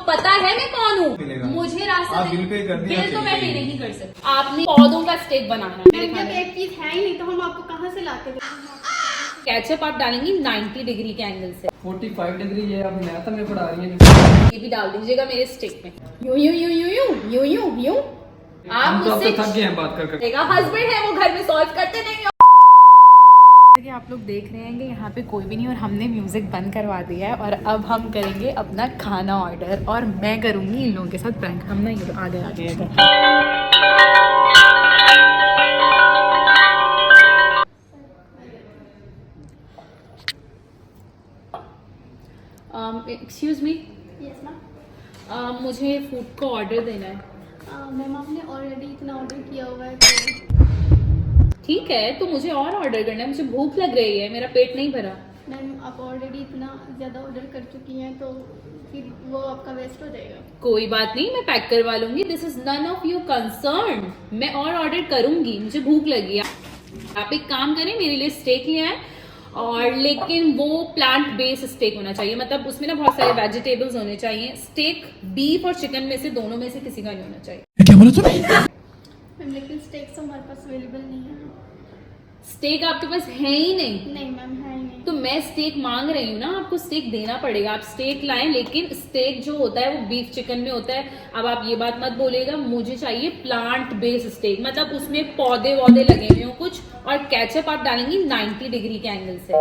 पता है मैं कौन हूँ, मुझे रास्ता बिल पे कर दिया, बिल तो मैं पे नहीं कर सकती। आपने पौधों का स्टेक बनाना है मेरे जब खाने में। एक चीज है ही नहीं तो हम आपको कहाँ से लाते थे? केचप आप डालेंगी 90 डिग्री के एंगल से, 45 डिग्री, ये आप मैथ में पढ़ा रही हैं। ये भी डाल दीजिएगा मेरे स्टेक में। यूं यूं यूं यूं यूं यूं यूं यूं। आप हम तो अब मुझसे तो थक गए हैं बात कर कर। हस्बैंड है वो घर में सॉल्व करते नहीं हो। आप लोग देख रहे हैं कि यहाँ पे कोई भी नहीं और हमने म्यूजिक बंद करवा दिया है और अब हम करेंगे अपना खाना ऑर्डर और मैं करूँगी इन लोगों के साथ प्रैंक। हम ना ये आगे एक्सक्यूज मी, यस मैम। मुझे फूड का ऑर्डर देना है। मैम आपने ऑलरेडी इतना ऑर्डर किया हुआ है तो ठीक है, तो मुझे और ऑर्डर करना है, मुझे भूख लग रही है, मेरा पेट नहीं भरा। मैम आप ऑलरेडी इतना ज़्यादा ऑर्डर कर चुकी हैं तो फिर वो आपका वेस्ट हो जाएगा। कोई बात नहीं, मैं पैक करवा लूंगी, this is none of your concern. मैं और ऑर्डर करूंगी, मुझे भूख लगी है। आप एक काम करें, मेरे लिए स्टेक ले आए और लेकिन वो प्लांट बेस्ड स्टेक होना चाहिए, मतलब उसमें ना बहुत सारे वेजिटेबल्स होने चाहिए। स्टेक बीफ और चिकन में से दोनों में से किसी का नहीं होना चाहिए। क्या बोला तूने? मैम लेकिन स्टेक्स हमारे पास अवेलेबल नहीं है। स्टेक आपके पास है ही नहीं? नहीं मैम है ही नहीं। तो मैं स्टेक मांग रही हूँ ना, आपको स्टेक देना पड़ेगा। आप स्टेक लाएं, लेकिन स्टेक जो होता है वो बीफ चिकन में होता है। अब आप ये बात मत बोलेगा, मुझे चाहिए प्लांट बेस्ड स्टेक, मतलब उसमें पौधे वौधे लगे हुए हो कुछ, और केचप आप डालेंगी 90 डिग्री के एंगल से।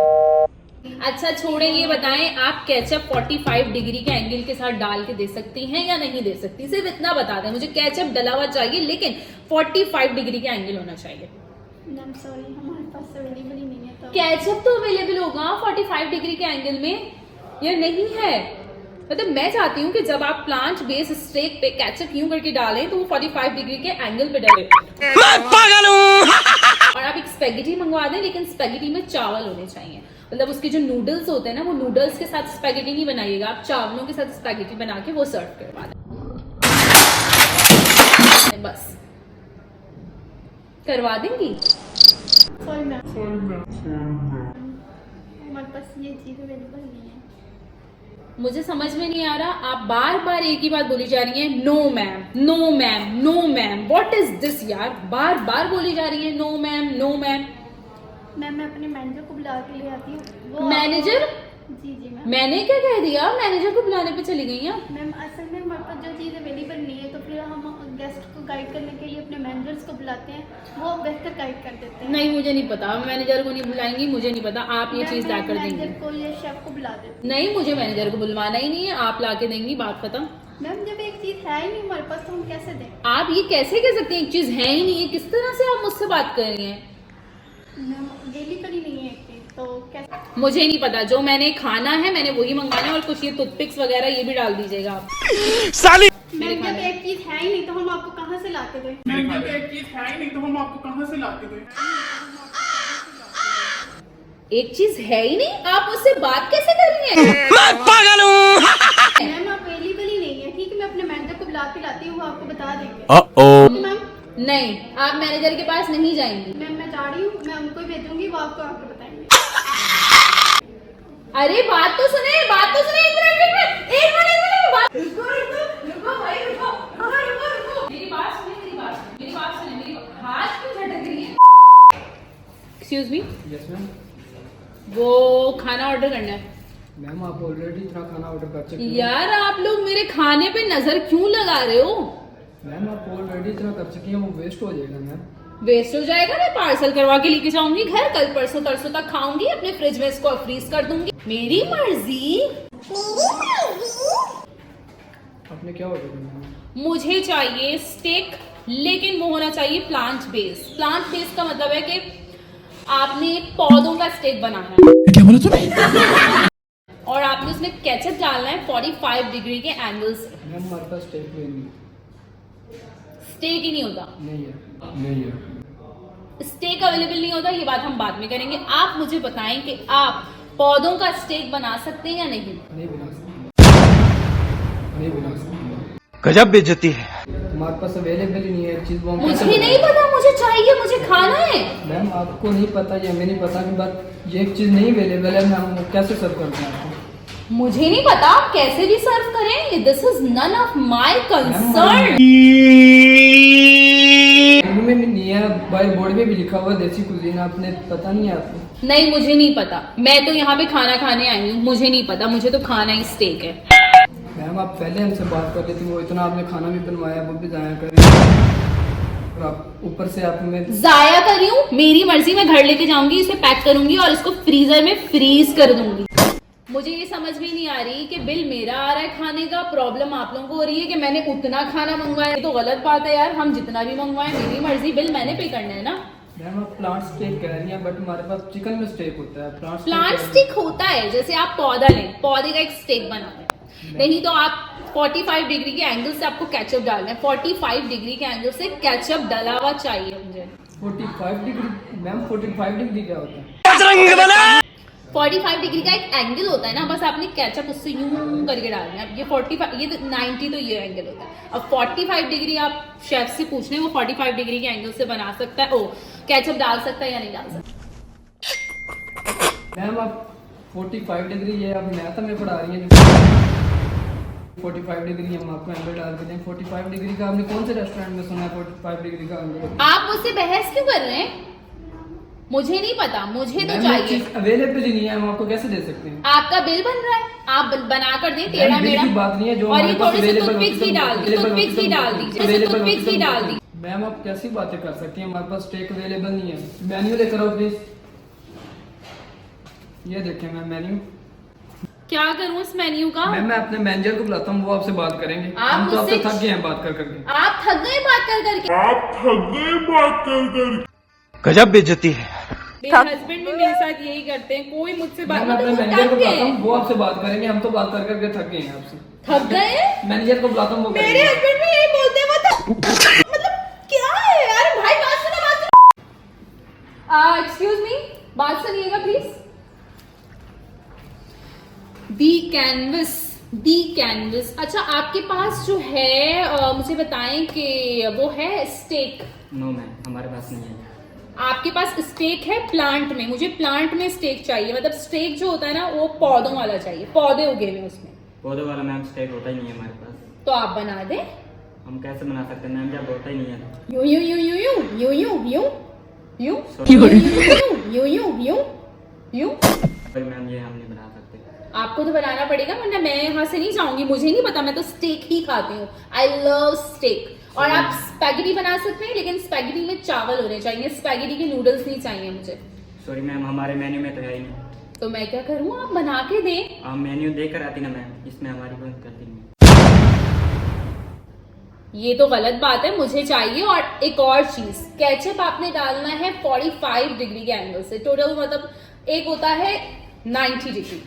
अच्छा छोड़े, ये बताएं आप केचप 45 डिग्री के एंगल के साथ डाल के दे सकती हैं या नहीं दे सकती? सिर्फ इतना बता दें, मुझे केचप डला हुआ चाहिए लेकिन 45 डिग्री का एंगल होना चाहिए। मैम सॉरी हमारे पास अवेलेबल ही नहीं है तो। केचप तो अवेलेबल होगा 45 डिग्री के एंगल में, या नहीं है? मतलब मैं चाहती हूँ कि जब आप प्लांट बेस्ड स्टेक पे केचप यूं करके डालें तो वो 45 डिग्री के एंगल पे डालें। मैं पागल हूँ। और आप एक स्पेगेटी मंगवा दें, लेकिन स्पेगेटी में चावल होने चाहिए, मतलब उसके जो नूडल्स होते हैं ना, वो नूडल्स के साथ स्पेगेटी नहीं बनाइएगा, आप चावलों के साथ स्पेगेटी बना के वो सर्व करवा दें। बस करवा देंगी? सॉरी मैम हमारे पास ये चीज़ अवेलेबल नहीं है। मुझे समझ में नहीं आ रहा, आप बार बार एक ही बात बोली जा रही हैं, no ma'am no ma'am no ma'am. What is this यार, बार बार बोली जा रही है no ma'am no ma'am. Ma'am मैं अपने मैनेजर को बुला के ले आती हूँ। मैनेजर? जी जी मैम। मैंने क्या कह दिया? मैनेजर को बुलाने पे चली गई हैं? मैम असल में हमारे पास जो चीज़ अवेलेबल नहीं है तो फिर हम गेस्ट को गाइड करने के लिए अपने मैनेजर्स को बुलाते हैं, वो बेहतर गाइड कर देते हैं। नहीं मुझे नहीं पता, मैनेजर को नहीं बुलाएंगी, मुझे नहीं पता, आप ये चीज ला कर देंगी। मैनेजर को या शेफ को बुला देते नहीं, मुझे मैनेजर को बुलवाना ही नहीं है, आप ला के देंगी, बात खत्म। हैं। मैम जब एक चीज़ है ही नहीं हमारे पास तो हम कैसे दें? आप ये कैसे कह सकते हैं एक चीज है ही नहीं है? किस तरह से आप मुझसे बात कर रही हैं? मैम अवेलेबल ही नहीं है एक चीज़ तो कैसे? मुझे नहीं पता, जो मैंने खाना है मैंने वही मंगवाना है, और कुछ ये टूथपिक्स वगैरह ये भी डाल दीजिएगा आप साली। मेरे मैम जब खाने एक चीज़ है ही नहीं तो हम आपको कहाँ से लाते थे? एक चीज है ही नहीं, आप मुझसे बात कैसे कर रही हैं? मैं पागल हूँ। मैम अवेलेबल ही नहीं है। ठीक है मैं अपने मैनेजर को बुला के लाती हूँ, वो आपको बता देंगे। मैम नहीं, आप मैनेजर के पास नहीं जाएंगी। मैम मैं जा रही हूँ, मैं उनको ही भेजूंगी, वो आपको आके बताएंगे। अरे बात तो सुने, बात तो सुने, एक मिनट एक मिनट बात रुको भाई रुको। मेरी बात सुने, मेरी हाथ क्यों झटक रही है? Excuse me, yes ma'am. वो खाना ऑर्डर करना है। मैम आप ऑलरेडी इतना खाना ऑर्डर कर चुके हैं। यार आप लोग मेरे खाने पे नजर क्यों लगा रहे हो? मैम आप ऑलरेडी इतना कर चुकी हैं, वो वेस्ट हो जाएगा मैम। वेस्ट हो जाएगा? मैं पार्सल करवा के लेके जाऊंगी घर, कल परसों तरसों तक खाऊंगी, अपने फ्रिज में इसको फ्रीज कर दूंगी। मेरी मर्जी। आपने क्या ऑर्डर करना है? मुझे चाहिए स्टेक, लेकिन वो होना चाहिए प्लांट बेस्ड। प्लांट बेस्ड का मतलब है कि आपने पौधों का स्टेक बनाना है। क्या बोला तूने? और आपने उसमें केचप डालना है 45 डिग्री के एंगल से। मैम हमारे पास स्टेक नहीं स्टेक ही नहीं होता? नहीं है। स्टेक अवेलेबल नहीं होता, ये बात हम बाद में करेंगे। आप मुझे बताएं कि आप पौधों का स्टेक बना सकते हैं या नहीं? नहीं बना सकते। गजब बेइज्जती है। हमारे पास अवेलेबल ही नहीं है एक चीज, वो हम मुझे कैसे नहीं बताएं? पता, मुझे चाहिए, मुझे खाना है। मैम आपको नहीं पता या हमें नहीं पता कि बात ये एक चीज नहीं अवेलेबल है, हम कैसे सर्व करते हैं आपको? मुझे नहीं पता आप कैसे भी सर्व करें, this is none of my concern. Menu में भी नहीं है, बाय बोर्ड पे भी लिखा हुआ है देसी कुजीन, आपने पता नहीं है आपको? नहीं मुझे नहीं पता, मैं तो यहाँ पे खाना खाने आई हूँ, मुझे नहीं पता, मुझे तो खाना ही स्टेक है। मैम आप पहले हमसे बात कर रही थी, वो इतना आपने खाना भी बनवाया, वो भी जाया कर रही हैं। और आप ऊपर से आप में जाया कर रही हूँ, मेरी मर्जी, मैं घर लेके जाऊंगी, इसे पैक करूंगी और इसको फ्रीजर में फ्रीज कर दूंगी। मुझे ये समझ में नहीं आ रही कि बिल मेरा आ रहा है खाने का, प्रॉब्लम आप लोगों को हो रही है कि मैंने उतना खाना मंगवाया। ये तो गलत बात है यार, हम जितना भी मंगवाएं मेरी मर्जी, बिल मैंने पे करना है ना। मैम आप प्लांट स्टेक कह रही हैं, बट हमारे पास चिकन में स्टेक होता है। प्लांट स्टिक होता है, जैसे आप पौधा लें, पौधे का एक स्टेक बना है, नहीं तो आप 45 डिग्री के एंगल से आपको केचप डालना है, 45 डिग्री के एंगल से केचप डला हुआ चाहिए मुझे। 45 डिग्री? मैम 45 डिग्री क्या होता है? 45 डिग्री का एक एंगल होता है ना, बस आपने केचप उससे यूं करके डालना है। ये 45, ये 90 तो ये एंगल होता है। अब 45 डिग्री आप शेफ से पूछ लें, वो 45 डिग्री के एंगल से बना सकता है, ओ केचप डाल सकता है या नहीं डाल सकता। मैम आप 45 डिग्री, ये आप मैथ में पढ़ा रही हैं? 45 डिग्री हम आपको एंगल डाल के दें। 45 डिग्री का आपने कौन से रेस्टोरेंट में सुना है 45 डिग्री का एंगल? आप मुझसे बहस क्यों कर रहे हैं? मुझे नहीं पता, मुझे तो चाहिए। अवेलेबल ही नहीं है, हम आपको कैसे दे सकते हैं? आपका बिल बन रहा है, आप बना कर दें टेढ़ा मेढ़ा। बात नहीं है, जो और ये थोड़े से टूथपिक्स भी डाल दी, टूथपिक्स भी डाल दीजिए, टूथपिक्स भी डाल दी। मैम आप कैसी बातें कर सकती हैं, हमारे पास स्टेक अवेलेबल नहीं है। मेन्यू लेकर आओ प्लीज। ये देखें मैम मेन्यू। क्या करूं इस मेन्यू का? मैम मैं अपने मैनेजर को बुलाता हूँ, वो आपसे बात करेंगे। आप हम तो आपसे मुझसे- थक गए हैं बात कर करके। आप थक गए बात कर करके। गजब बेइज्जती है। मेरे हस्बैंड भी मेरे साथ यही करते हैं, कोई मुझसे बात मैं अपने मतलब वो मैनेजर को थक बुलाता गए। हूँ, वो आपसे बात करेंगे। हम तो बात कर करके थक गए हैं आपसे। थक गए? मैनेजर को बुलाता हूँ, वो मेरे करेंगे। हस्बैंड भी यही बोलते हैं, वो मतलब क्या है यार, भाई बात सुनो। एक्सक्यूज मी, बात सुनिएगा प्लीज। दी कैनवस, अच्छा आपके पास जो है मुझे बताएं कि वो है स्टेक? नो मैम, हमारे पास नहीं है। आपके पास स्टेक है प्लांट में? मुझे प्लांट में स्टेक चाहिए, मतलब स्टेक जो होता है ना वो पौधों वाला चाहिए, पौधे उगे हुए उसमें। पौधे वाला मैम स्टेक होता ही नहीं है हमारे पास। तो आप बना दें। हम कैसे बना सकते हैं मैम, जब होता ही नहीं है। यूं यूं यूं यूं यूं यूं यूं यूं यूं Sorry। यूं यूं यूं यूं यूं। पर मैम ये हम नहीं बना सकते। आपको तो बनाना पड़ेगा, वरना मैं यहाँ से नहीं जाऊंगी। मुझे नहीं पता, मैं तो स्टेक ही खाती हूँ। I love steak. और आप स्पैगेटी बना सकते हैं, लेकिन स्पैगेटी में चावल होने चाहिए, स्पैगेटी के नूडल्स नहीं चाहिए मुझे। सॉरी मैम, हमारे मेन्यू में तो है ही नहीं। तो मैं क्या करूँ, आप बना के दें। आप मेन्यू देकर आती ना मैम, इसमें हमारी कोई गलती नहीं है। ये तो गलत बात है, मुझे चाहिए। और एक और चीज, केचप आपने डालना है 45 डिग्री के एंगल से। टोटल मतलब एक होता है 90 डिग्री,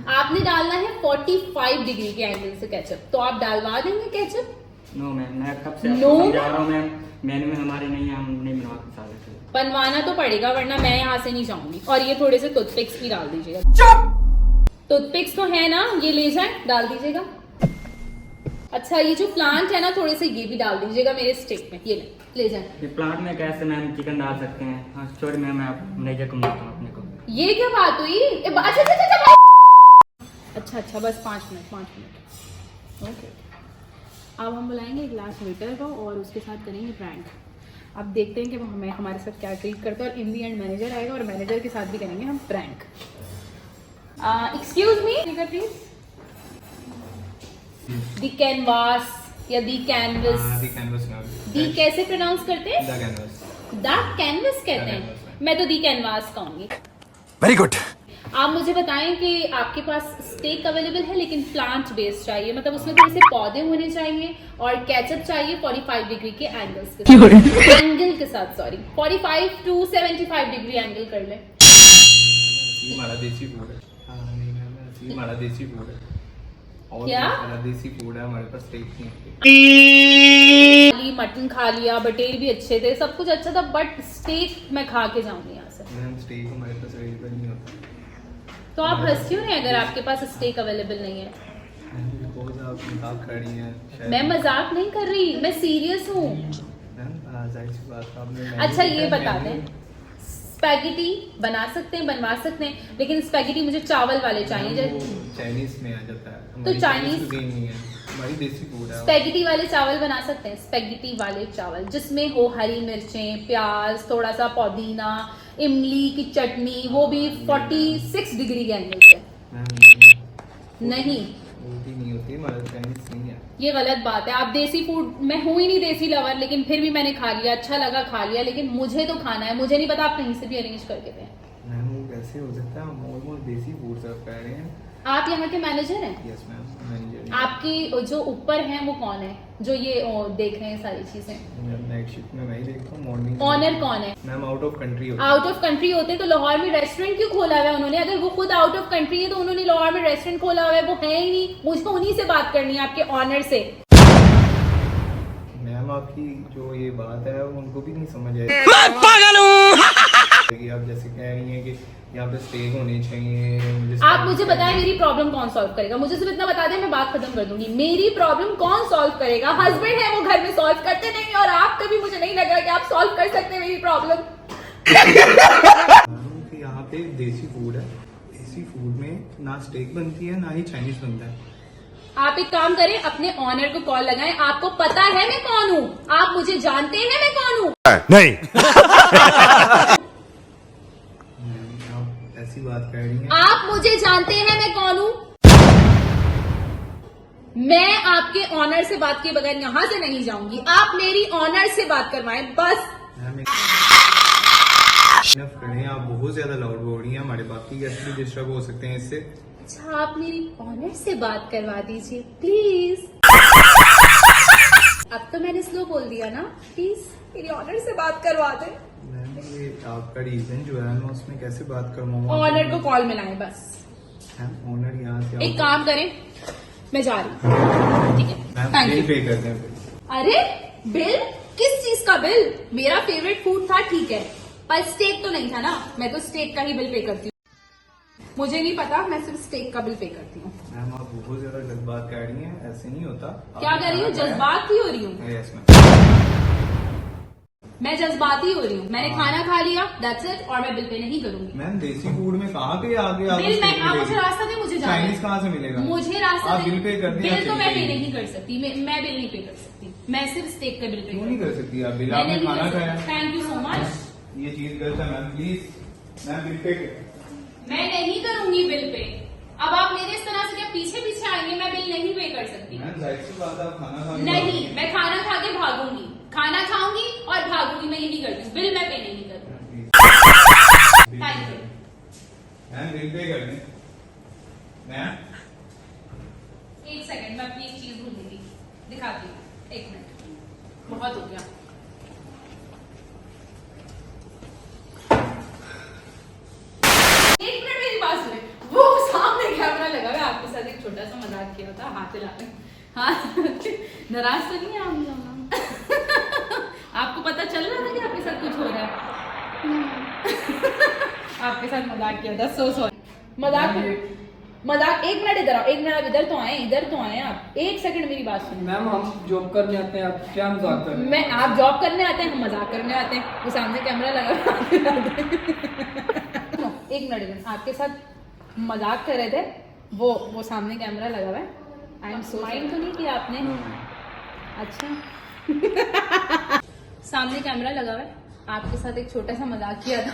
आपने डालना है 45 डिग्री के एंगल से केचप। तो आप डालवा देंगे केचप? नो मैम, मैं कब से No? आपको समझा रहा हूँ मैम, मेन्यू में हमारे नहीं है, हम नहीं बनवा सकते। बनवाना तो पड़ेगा, वरना मैं यहाँ से नहीं जाऊंगी। और ये थोड़े से टूथपिक्स भी डाल दीजिएगा। टूथपिक्स तो है ना, ये ले जाए, डाल दीजिएगा। अच्छा ये जो प्लांट है ना, थोड़े से ये भी डाल दीजिएगा मेरे स्टेक में, ये ले जाए। ये प्लांट में कैसे मैम चिकन डाल सकते हैं? हाँ सॉरी मैम, मैं आप मैनेजर को मिलता हूँ अपने को। ये क्या बात हुई? अच्छा बस 5 मिनट। ओके, अब हम बुलाएंगे एक लास्ट वेटर को और उसके साथ करेंगे प्रैंक। अब देखते हैं कि वो हमें हमारे साथ क्या ट्रीट करता है। और इन दी एंड मैनेजर आएगा और मैनेजर के साथ भी करेंगे हम prank. Excuse me please. The canvas या दी कैनवस? दी कैसे प्रोनाउंस करते हैं? द कैनवस कहते हैं। मैं तो दी कैनवास कहूंगी। Very good. आप मुझे बताएं कि आपके पास स्टेक अवेलेबल है, लेकिन प्लांट बेस्ड चाहिए, मतलब उसमें थोड़े से पौधे होने चाहिए और केचप चाहिए 45 डिग्री के एंगल्स के साथ, एंगल के साथ, सॉरी 45 to 75 डिग्री एंगल कर ले। हमारा देसी फूड है। हाँ नहीं मैम, हमारा देसी फूड है। और क्या? हमारा देसी फूड है, हमारे पास स्टेक नहीं है। खाली मटन खा लिया, बटेर भी अच्छे थे, सब कुछ अच्छा था, बट स्टेक मैं खा के जाऊंगी यहाँ से। मैम स्टेक हमारे पास अवेलेबल नहीं होता। तो आप हंस क्यों रहे हैं अगर आपके पास स्टेक अवेलेबल नहीं है? बिकॉज आप मजाक कर रही हैं शायद। मैं मजाक नहीं कर रही, मैं सीरियस हूँ। मैम जाहिर सी बात है, आपने अच्छा ये बता दें, स्पैगेटी बना सकते हैं, बनवा सकते हैं, लेकिन स्पैगेटी मुझे चावल वाले चाहिए। वो चाइनीज में आ जाता है, तो हमारी चाइनीज cuisine नहीं है, हमारी देसी फूड है। स्पैगेटी वाले चावल बना सकते हैं, स्पैगेटी वाले चावल जिसमें हो हरी मिर्चें, प्याज, थोड़ा सा पुदीना, इमली की चटनी, वो भी 46 डिग्री के एंगल से। मैम नहीं, रोटी नहीं होती, हमारा चाइनीज नहीं है। ये गलत बात है। आप देसी फूड, मैं हूं ही नहीं देसी लवर, लेकिन फिर भी मैंने खा लिया, अच्छा लगा, खा लिया, लेकिन मुझे तो खाना है। मुझे नहीं पता आप कहीं से भी अरेंज करके दें। मैम वो कैसे हो सकता है, हम ऑलमोस्ट देसी फूड सर्व कर रहे हैं। आप यहाँ के मैनेजर हैं? Yes ma'am, manager. आपकी जो ऊपर हैं वो कौन है, जो ये देख रहे हैं सारी चीजें? नाइट शिफ्ट में मैं ही देखता हूँ, मॉर्निंग। ऑनर कौन है? मैम आउट ऑफ कंट्री होता है। आउट ऑफ कंट्री होते तो लाहौर में रेस्टोरेंट क्यों खोला हुआ है उन्होंने? अगर वो खुद आउट ऑफ कंट्री है तो उन्होंने लाहौर में रेस्टोरेंट खोला हुआ है, वो है ही नहीं। मुझे उन्हीं से बात करनी है, आपके ऑनर से। मैम आपकी जो ये बात है उनको भी नहीं समझ आएगी। मैं पागल हूँ। आप जैसे कह रही हैं कि यहाँ पे स्टेक होने चाहिए। आप मुझे बताएं मेरी प्रॉब्लम कौन सॉल्व करेगा? मुझे सिर्फ इतना बता दें, मैं बात खत्म कर दूंगी। मेरी प्रॉब्लम कौन सॉल्व करेगा? हस्बैंड है, वो घर में सॉल्व करते नहीं, और आप कभी मुझे नहीं लग रहा कि आप सॉल्व कर सकते हैं मेरी प्रॉब्लम। यहाँ पे देसी फूड है, देसी फूड में ना स्टेक बनती है ना ही चाइनीज बनता है। आप एक काम करें, अपने ऑनर को कॉल लगाएं। आपको पता है मैं कौन हूँ? आप मुझे जानते हैं मैं कौन हूँ? नहीं। आप ऐसी बात कर रही हैं। आप मुझे जानते हैं मैं कौन हूँ? मैं आपके ऑनर से बात किए बगैर यहाँ से नहीं जाऊंगी। आप मेरी ऑनर से बात करवाएं बस। मैम करें, आप बहुत ज्यादा लाउड बोल रही हैं, हमारे बाकी गेस्ट भी डिस्टर्ब हो सकते हैं इससे। अच्छा, आप मेरी ऑनर से बात करवा दीजिए प्लीज। अब तो मैंने स्लो बोल दिया ना, प्लीज मेरी ऑनर से बात करवा दें। मैम ये आपका रीजन जो है मैं उसमें कैसे बात करवाऊंगा? ऑनर को कॉल मिलाएं बस। मैम ऑनर यहाँ से एक काम करें, मैं जा रही हूँ, ठीक है? Ma'am thank bill you. पे कर दें फिर। अरे बिल? किस चीज का बिल? मेरा फेवरेट फूड था, ठीक है, पर स्टेक तो नहीं था ना। मैं तो स्टेक का ही बिल पे करती हूँ। मुझे नहीं पता, मैं सिर्फ स्टेक का बिल पे करती हूँ। मैम आप बहुत ज्यादा गलत बात कर रही हैं, ऐसे नहीं होता। क्या कर रही हूँ? जज्बाती हो रही हूँ? Yes ma'am. मैं जज्बाती हो रही हूँ। मैंने खाना खा लिया, दैट्स इट, और मैं बिल पे नहीं करूंगी। मैम देसी फूड में कहाँ पे आगे बिल मैं, आप मुझे रास्ता दे, मुझे जाना है। चाइनीज कहाँ से मिलेगा? मुझे रास्ता आप दे। बिल पे कर दें, बिल तो मैं पे चली नहीं कर सकती, मैं बिल नहीं पे कर सकती। मैं सिर्फ स्टेक का बिल पे क्यों नहीं कर सकती आप? बिल मैं आपने नहीं खाना कर खाया। सकती। Thank you so much. ये चीज गलत है ma'am, please ma'am bill pay मैं नहीं करूंगी बिल पे। अब आप मेरे इस तरह से क्या पीछे पीछे आएंगे? मैं बिल नहीं पे कर सकती। मैम जाहिर सी बात है, आप खाना खा नहीं, मैं खाना खा के भागूंगी, खाना खाऊंगी और भागूंगी। मैं यही करती हूँ, बिल मैं पे नहीं करती। Thank you. Ma'am bill pay कर दें। मैम एक सेकंड, मैं अपनी एक चीज भूलूंगी, दिखाती हूँ, एक मिनट, बहुत हो गया। एक मिनट मेरी बात सुने। वो सामने कैमरा लगा हुआ है, आपके साथ एक छोटा सा मजाक किया था, हाथ हिलाने। हाँ, नाराज तो नहीं है आप? आपको पता चल रहा था कि आपके साथ कुछ हो रहा है? आपके साथ मजाक किया था, सो सॉरी। मजाक। एक मिनट इधर आओ, एक मिनट, आप इधर तो आए आप। एक सेकंड मेरी बात सुनिए। मैम हम जॉब करने आते हैं, आप क्या मजाक कर रहे हैं? मैं, आप जॉब करने आते हैं, हम मजाक करने आते हैं। वो सामने कैमरा लगा एक मिनट, आपके साथ मजाक कर रहे थे, वो सामने कैमरा लगा हुआ है। आई एम सो माइंड तो नहीं किया आपने? अच्छा सामने कैमरा लगा हुआ है, आपके साथ एक छोटा सा मजाक किया था।